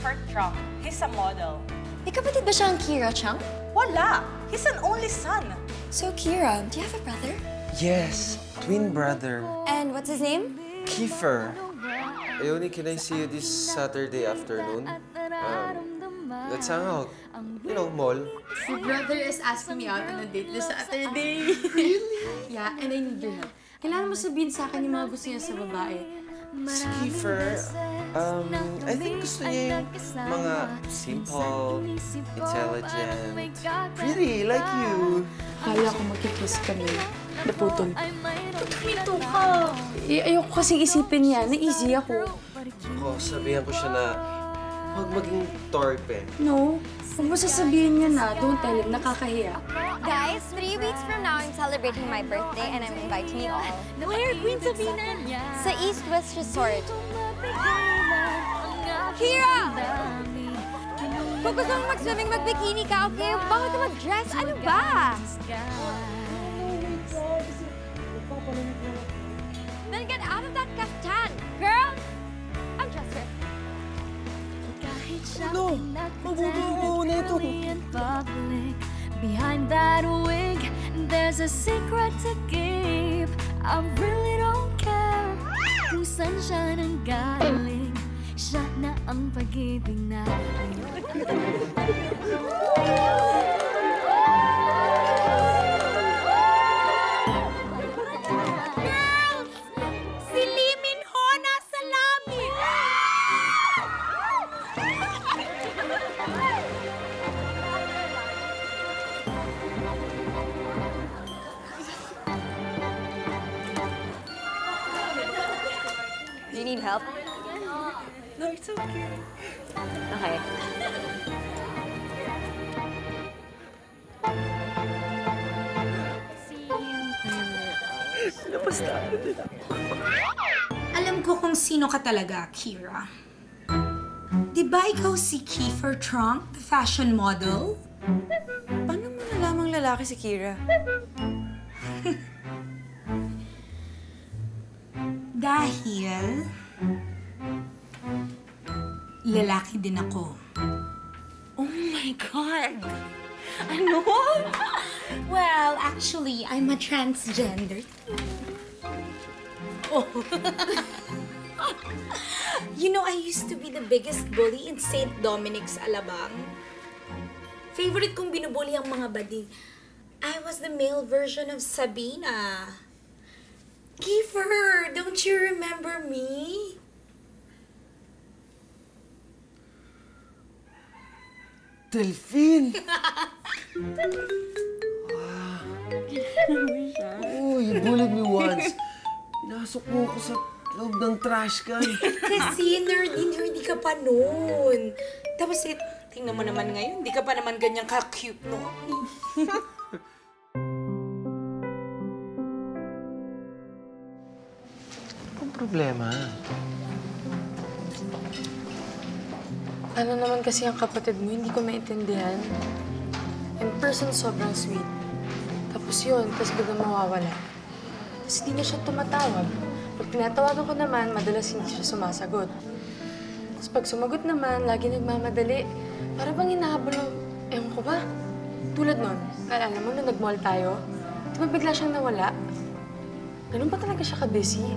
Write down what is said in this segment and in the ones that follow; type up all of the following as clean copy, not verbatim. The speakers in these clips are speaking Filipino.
Kiefer Trump. He's a model. May kapatid ba siyang Kira Chung? Wala! He's an only son. So, Kira, do you have a brother? Yes, twin brother. And what's his name? Kiefer. Ione, can I see you this Saturday afternoon? Let's hang out. You know, mall. My brother is asking me out on a date this Saturday. Really? Yeah, and I need your help. Kailangan mo sabihin sa akin yung mga gusto niya sa babae. Si Kiefer, I think gusto niya yung mga simple, intelligent, pretty, like you. Kala ko magkikiss kami. Naputol. Minto ka! Ayoko kasing isipin niya na easy ako. Ako, sabihan ko siya na huwag maging torpe. No. Kung mo sasabihin niya na, don't tell him, nakakahiya. Guys, 3 weeks from now, I'm celebrating my birthday and I'm inviting you all. Where, Queen Sabina? Sa East West Resort. Kira! Kung gusto mong mag-swimming, mag-bikini ka, okay? Bakit ka mag-dress? Ano ba? Then get out of that kaftan! Girls! Undress her. No! Mabuto ako na ito! Behind that wig, there's a secret to keep. I really don't care kung saan siya nanggaling. Siya na ang pag-ibig natin. Girls! Si Lee Min Ho nasa lamin! Do you need help? No, it's okay. Okay. Alam ko kung sino ka talaga, Kira. Di ba ikaw si Kiefer Trunk, the fashion model? Paano mo nalamang lalaki si Kira? Dahil lalaki din ako. Oh my God! Ano? Well, actually, I'm a transgender. Oh. You know, I used to be the biggest bully in St. Dominic's, Alabang. Favorite kong binubully ang mga bading. I was the male version of Sabina. Kiefer, don't you remember me? Delphine! Oh, you bullied me once. Pinasok mo ako sa loob ng trash can. Kasi nerdy ka pa noon. Tapos tingnan mo naman ngayon, di ka pa naman ganyan ka-cute noon. Anong problema? Ano naman kasi ang kapatid mo, hindi ko maintindihan. In person, sobrang sweet. Tapos yun, tapos biglang mawawala. Tapos hindi na siya tumatawag. Pag tinatawagan ko naman, madalas hindi siya sumasagot. Tapos pag sumagot naman, lagi nagmamadali. Para bang hinahabol ng, ewan ko ba? Tulad nun, alala mo nung nag-mall tayo, di ba bigla siyang nawala? Ganun pa talaga siya ka-busy.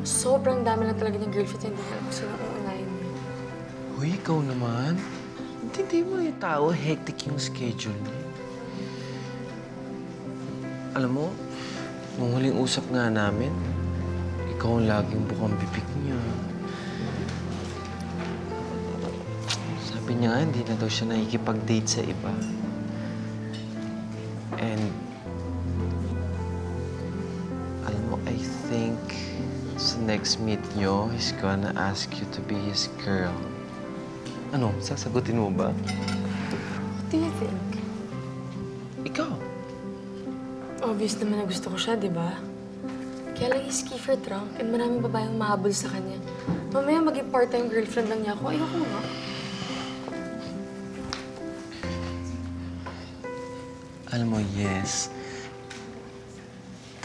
Sobrang dami lang talaga ng girlfriend, hindi alam kung sino ang uunahin mo. Uy, ikaw naman. Hindi mo yung tao, hectic yung schedule niya. Alam mo, nung huling usap nga namin, ikaw ang laging bukang bibig niya. Sabi niya nga, hindi na daw siya nakikipag-date sa iba. And, alam mo, I think sa next meet niyo, he's gonna ask you to be his girl. Ano, sasagutin mo ba? What do you think? Ikaw. Obvious naman na gusto ko siya, di ba? Kaya lang he's Kiefer Trunk and maraming babaeng mahabol sa kanya. Mamaya maging part-time girlfriend lang niya ako. Ayoko nga. Alam mo, yes.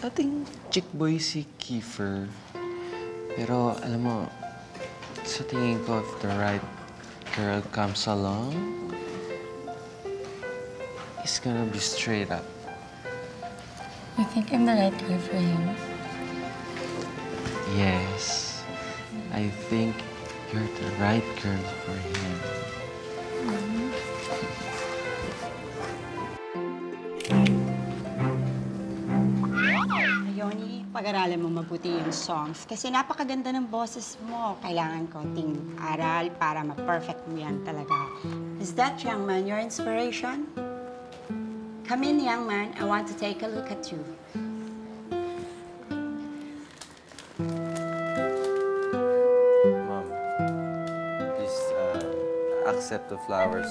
Dating chick boy si Kiefer. Pero, alam mo, sa tingin ko, if the right girl comes along, he's gonna be straight up. You think I'm the right girl for him? Yes, I think you're the right girl for him. Yoni, pag-aralan mo mabuti yung songs kasi napakaganda ng boses mo. Kailangan konting aral para ma-perfect mo yan talaga. Is that, young man, your inspiration? Come in, young man. I want to take a look at you. Mom, please accept the flowers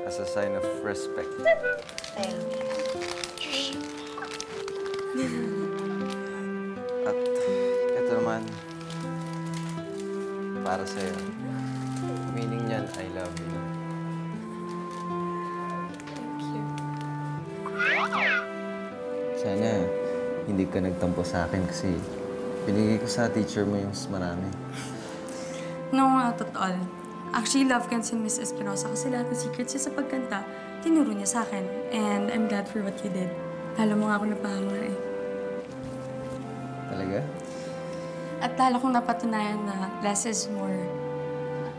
as a sign of respect. At ito naman, para sa'yo. Meaning niyan, I love you. Sana hindi ka nagtampo sa akin kasi binigay ko sa teacher mo yung mas marami. No, not at all. Actually, love can si Miss Espinosa kasi lahat ng secrets niya sa pagkanta, tinuro niya sa akin. And I'm glad for what you did. Lalo mo nga ako napahanga eh. Talaga? At lalo kong napatunayan na less is more.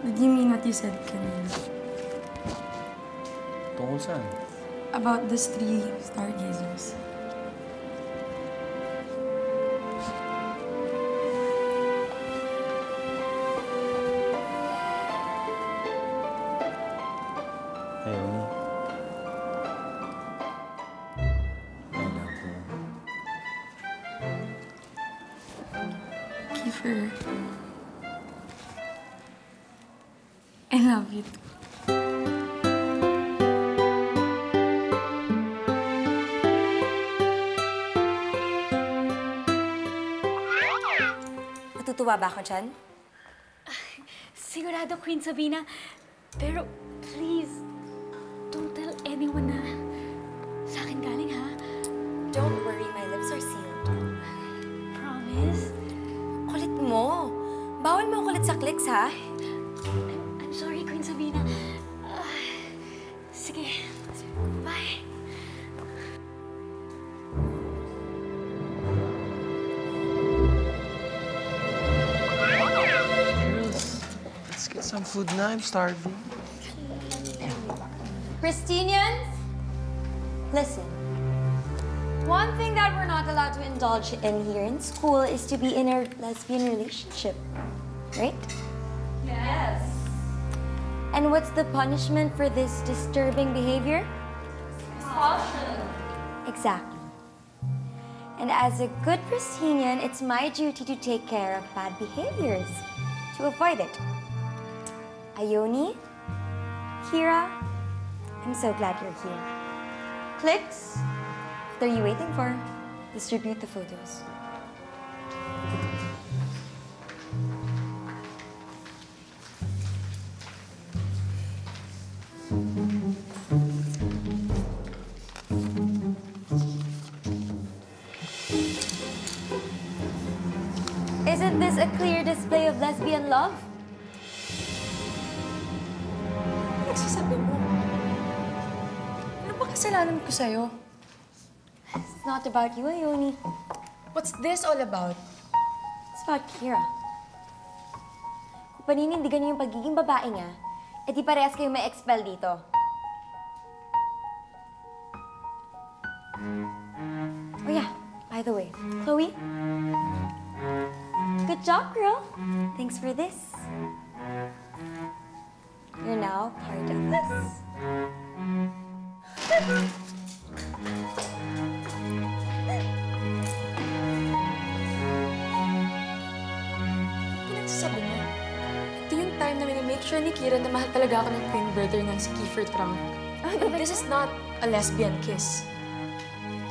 Did you mean what you said kanina? Tungkol saan? About these 3 stargazers. Ayun. I love you. Kiefer. I love you too. Natutuwa ba ako dyan? Sigurado, Queen Sabina. Pero, please, don't tell anyone na sa akin galing, ha? Don't worry, my lips are sealed. Promise? Kulit mo. Bawal mo ang kulit sa clicks, ha? I'm sorry, Queen Sabina. Sige. Bye. Girls, let's get some food now. I'm starving. Christinians, listen. One thing that we're not allowed to indulge in here in school is to be in a lesbian relationship, right? Yes. And what's the punishment for this disturbing behavior? Expulsion. Exactly. And as a good Christinian, it's my duty to take care of bad behaviors, to avoid it. Ione, Kira, I'm so glad you're here. Clicks, what are you waiting for? Distribute the photos. Isn't this a clear display of lesbian love? Ano nagsasabi mo? Ano ba kasalanan ko sa'yo? It's not about you, Ione. What's this all about? It's about Kira. Kung paninindigan niyo yung pagiging babae niya, edi parehas kayo may expel dito. Oh yeah, by the way, Chloe? Good job, girl. Thanks for this. You're now part of this. Pinagsasabi mo? Ito yung time na make sure ni Kira na mahal talaga ako ng twin brother ng si Kiefer Trunk. And this is not a lesbian kiss.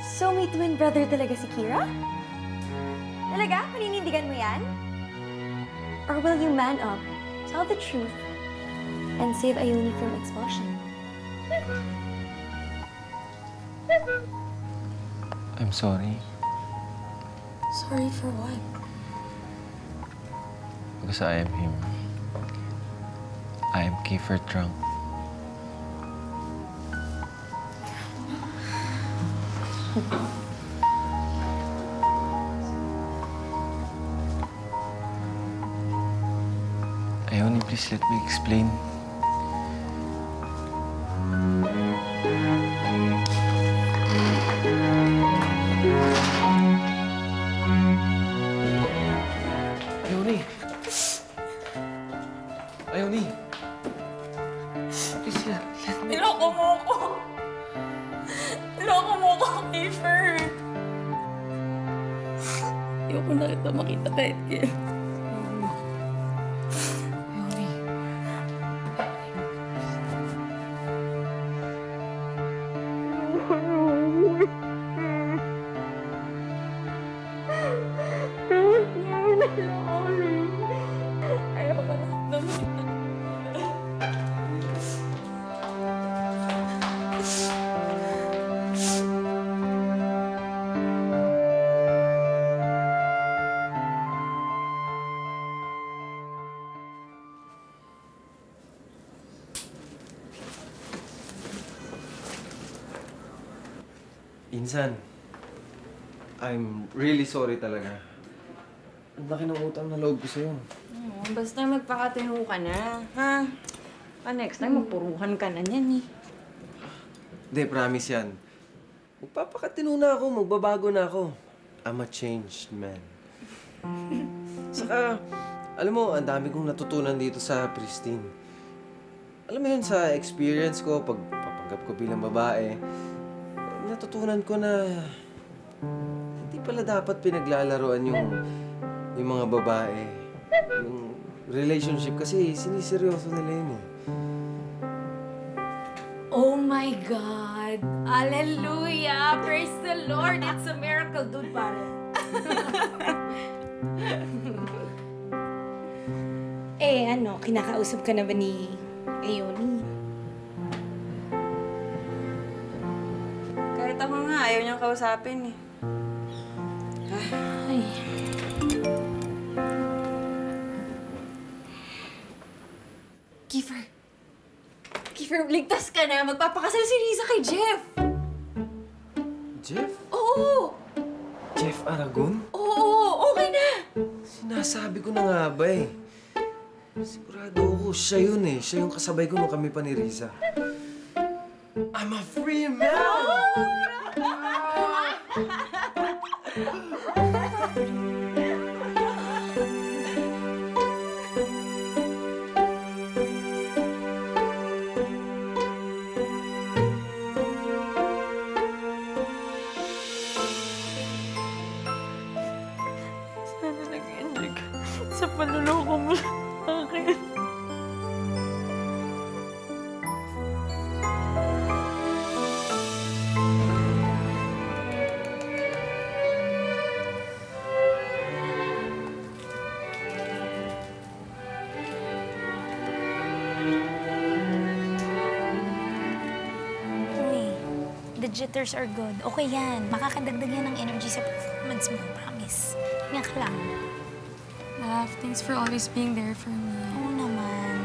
So may twin brother talaga si Kira? Talaga? Paninindigan mo yan? Or will you man up, tell the truth, and save Ione from expulsion? I'm sorry. Sorry for what? Because I am him. I am Kiefer Trung. Ione, please let me explain. Ione! Ione! Please, Niloko mo ko. Niloko mo ko, Kiefer. Ayoko na kita makita kahit kailan. Insan, I'm really sorry talaga. Ang laki ng utang na loob ko sa'yo. Basta magpakatino ka na, ha? Next time, magpuruhan ka na niyan, eh. Hindi, promise yan. Magpapakatino na ako, magbabago na ako. I'm a changed man. Saka, alam mo, ang dami kong natutunan dito sa Pristine. Alam mo yun, sa experience ko, pag papanggap ko bilang babae, natutunan ko na hindi pala dapat pinaglalaroan yung mga babae. Yung relationship kasi siniseryoso nila yun eh. Oh my God! Hallelujah! Praise the Lord! It's a miracle, dude, pare. Kinakausap ka na ba ni Ione? Kahit ako nga, ayaw niyang kausapin eh. Ay. Kiefer, ligtas ka na. Magpapakasal si Riza kay Jeff. Jeff? Oo! Jeff Aragon? Oo! Okay na! Sinasabi ko na nga ba eh. Sigurado ako, siya yun eh. Siya yung kasabay ko nung kami pa ni Riza. I'm a free man! Sana nag-enjoy ka sa panuloko mo sa akin. The jitters are good. Okay yan. Makakadagdag yan ng energy sa performance mo. Promise. Nga ka lang. Love, thanks for always being there for me. Oo naman.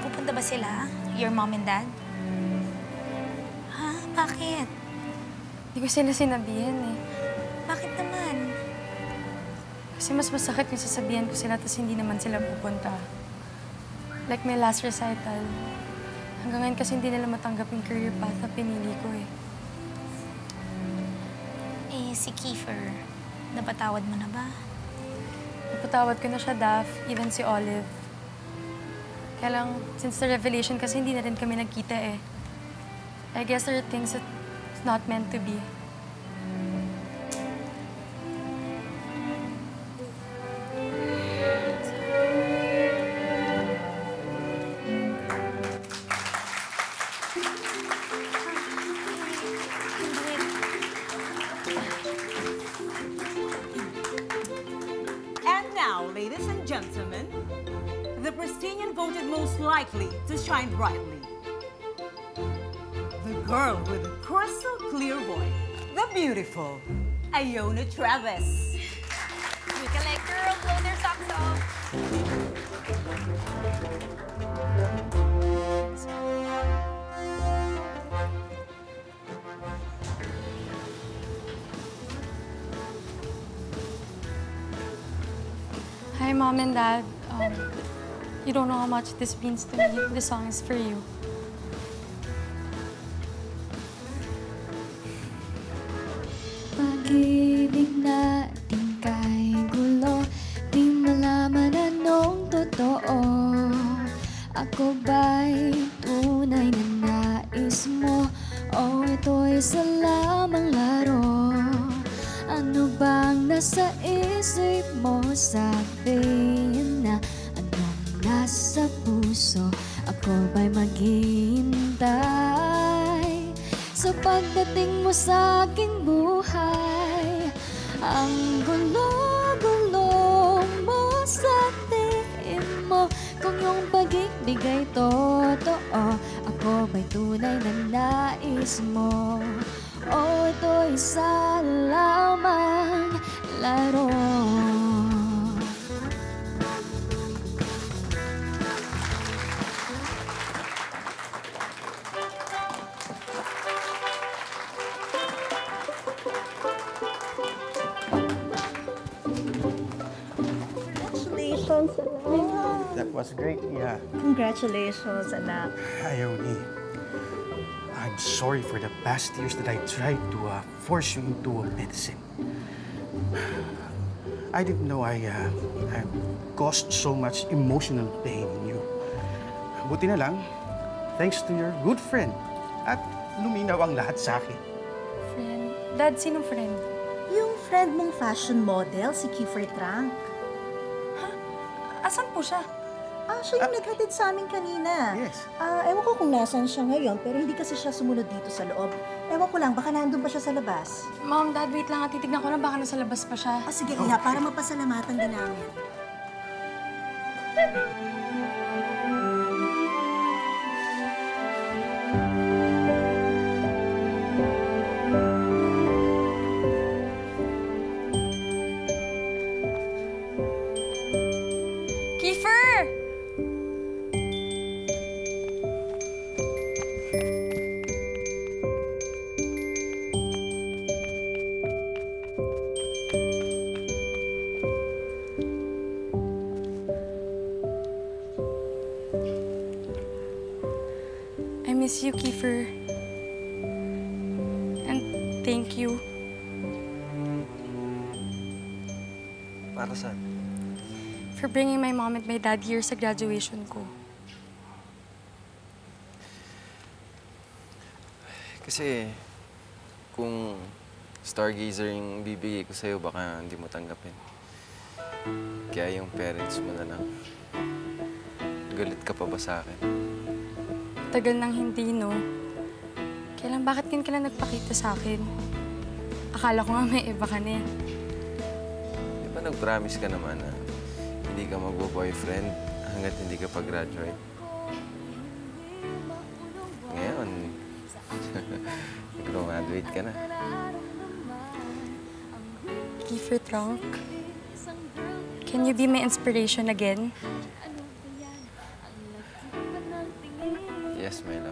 Pupunta ba sila? Your mom and dad? Ha? Bakit? Hindi ko sila sinabihan eh. Bakit naman? Kasi mas masakit yung sasabihan ko sila tapos hindi naman sila pupunta. Like my last recital. Hanggang ngayon kasi hindi nila matanggap yung career path na pinili ko eh. Eh, si Kiefer, napatawad mo na ba? Napatawad ko na siya, Daph, even si Olive. Kaya lang, since the revelation kasi hindi na rin kami nagkita eh. I guess there are things that it's not meant to be. And now, ladies and gentlemen, the Pristinian voted most likely to shine brightly. The girl with a crystal clear voice. The beautiful Iona Travis. Mika like girl, blow their socks off. Hi, Mom and Dad. You don't know how much this means to me. This song is for you. Pag-ibig natin kay gulo, di malaman anong totoo. Ako ba'y tunay na nais mo? O ito'y isa lamang laro? Ano bang nasa isip mo? Sabihin na anong nasa puso. Ako ba'y maghihintay sa pagdating mo sa aking buhay. Ang gulo-gulo mo sa tingin mo. Kung yung pag-ibig ay totoo, ako ba'y tunay na nais mo? O ito'y isa lamang laro? Congratulations, anak. That was great, yeah. Congratulations, anak. Ione, I'm sorry for the past years that I tried to force you into medicine. I didn't know I caused so much emotional pain in you. Buti na lang, thanks to your good friend, at luminaw ang lahat sa akin. Friend? Dad, sinong friend? Yung friend mong fashion model, si Kiefer Trank. Asan po siya? Siya yung naghatid sa amin kanina. Yes. Ewan ko kung nasaan siya ngayon, pero hindi kasi siya sumunod dito sa loob. Ewan ko lang, baka nandun pa siya sa labas. Mom, Dad, wait lang. Titignan ko na baka nasa labas pa siya. Sige, Iha, para mapasalamatan din namin. Kiefer! I miss you, Kiefer. And thank you. Para saan? For bringing my mom and my dad here sa graduation ko. Kasi kung stargazer yung bibigay ko sa'yo, baka hindi mo tanggapin. Kaya yung parents mo na lang. Galit ka pa ba sa akin? Tagal nang hindi, no? Kailan, bakit ngayon ka lang nagpakita sa akin? Akala ko nga may iba ka na eh. Di ba nag-promise ka naman na hindi ka magbo-boyfriend hanggat hindi ka pag-graduate? Ngayon, graduate ka na. Kiefer Trank, can you be my inspiration again? Yes, my love.